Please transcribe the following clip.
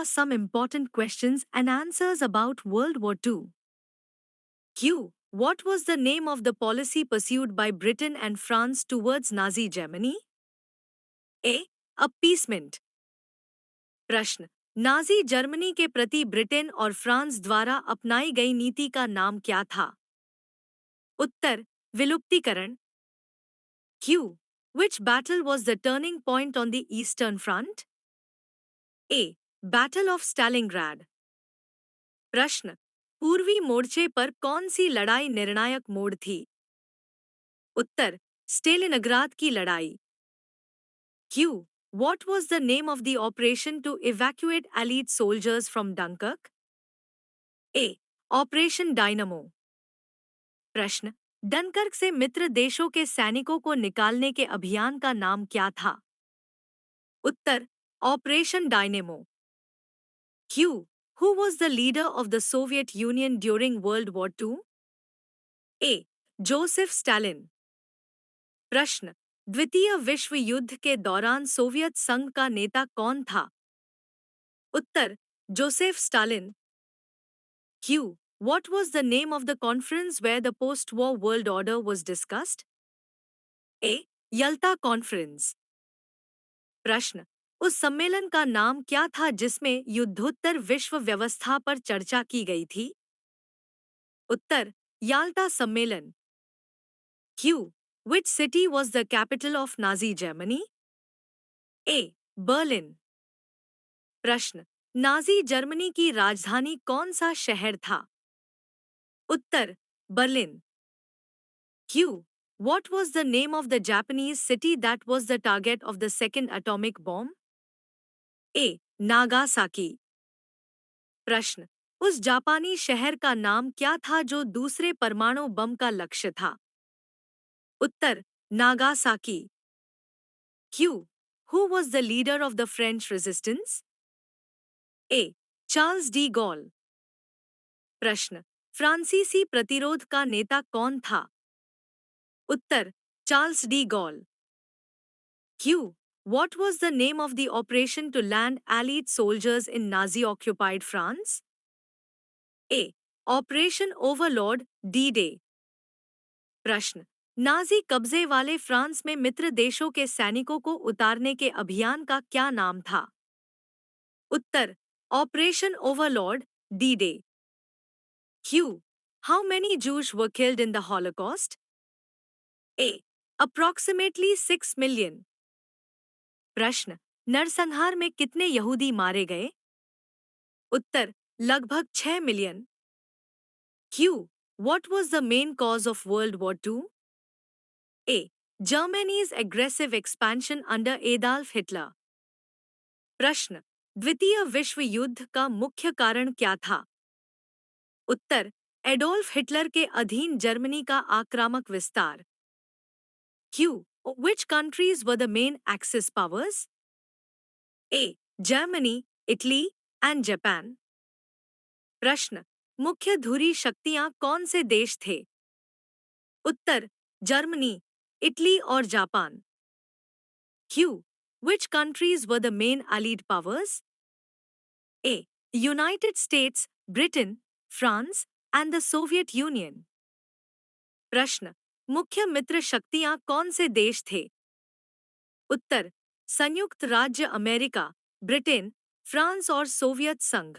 are some important questions and answers about World War II. Q. What was the name of the policy pursued by Britain and France towards Nazi Germany? A. Appeasement. प्रश्न, Nazi Germany के प्रति Britain और France द्वारा अपनाई गई नीति का नाम क्या था? उत्तर, विलुप्तीकरण. Q. Which battle was the turning point on the Eastern Front? A. Battle of Stalingrad. प्रश्न, पूर्वी मोर्चे पर कौन सी लड़ाई निर्णायक मोड़ थी? उत्तर, स्टेलिनग्राद की लड़ाई. Q. What was the name of the operation to evacuate Allied soldiers from Dunkirk? A. Operation Dynamo. प्रश्न, डनकर्क से मित्र देशों के सैनिकों को निकालने के अभियान का नाम क्या था? उत्तर, Operation Dynamo. Q. Who was the leader of the Soviet Union during World War II? A. Joseph Stalin. प्रश्न, द्वितीय विश्व युद्ध के दौरान सोवियत संघ का नेता कौन था? उत्तर, Joseph Stalin. Q. What was the name of the conference where the post-war world order was discussed? A. Yalta Conference. प्रश्न, उस सम्मेलन का नाम क्या था जिसमें युद्धोत्तर विश्व व्यवस्था पर चर्चा की गई थी? उत्तर, याल्टा सम्मेलन. Q. Which city was the capital of Nazi Germany? A. Berlin. प्रश्न, नाजी जर्मनी की राजधानी कौन सा शहर था? उत्तर, Berlin. Q. What was the name of the Japanese city that was the target of the second atomic bomb? A. Nagasaki. प्रश्न, उस जापानी शहर का नाम क्या था जो दूसरे परमाणु बम का लक्ष्य था? उत्तर, Nagasaki. Q. Who was the leader of the French resistance? A. Charles de Gaulle. प्रश्न, फ्रांसीसी प्रतिरोध का नेता कौन था? उत्तर, Charles de Gaulle. Q. What was the name of the operation to land Allied soldiers in Nazi-occupied France? A. Operation Overlord, D-Day. प्रश्न, Nazi कब्जे वाले फ्रांस में मित्र देशों के सैनिकों को उतारने के अभियान का क्या नाम था? उत्तर, Operation Overlord, D-Day. Q. How many Jews were killed in the Holocaust? A. Approximately 6 million. प्रश्न, नरसंहार में कितने यहूदी मारे गए? उत्तर, लगभग 6 million. Q. What was the main cause of World War II? A. Germany's aggressive expansion under Adolf Hitler. प्रश्न, द्वितीय विश्व युद्ध का मुख्य कारण क्या था? उत्तर, एडोल्फ हिटलर के अधीन जर्मनी का आक्रामक विस्तार. Q. Which countries were the main Axis powers? A. Germany, Italy, and Japan. प्रश्न, मुख्य धुरी शक्तियां कौन से देश थे? उत्तर, जर्मनी, इटली और Japan. Q. Which countries were the main Allied powers? A. United States, Britain, France, and the Soviet Union. प्रश्न, मुख्य मित्र शक्तियां कौन से देश थे? उत्तर, संयुक्त राज्य अमेरिका, ब्रिटेन, फ्रांस और सोवियत संघ.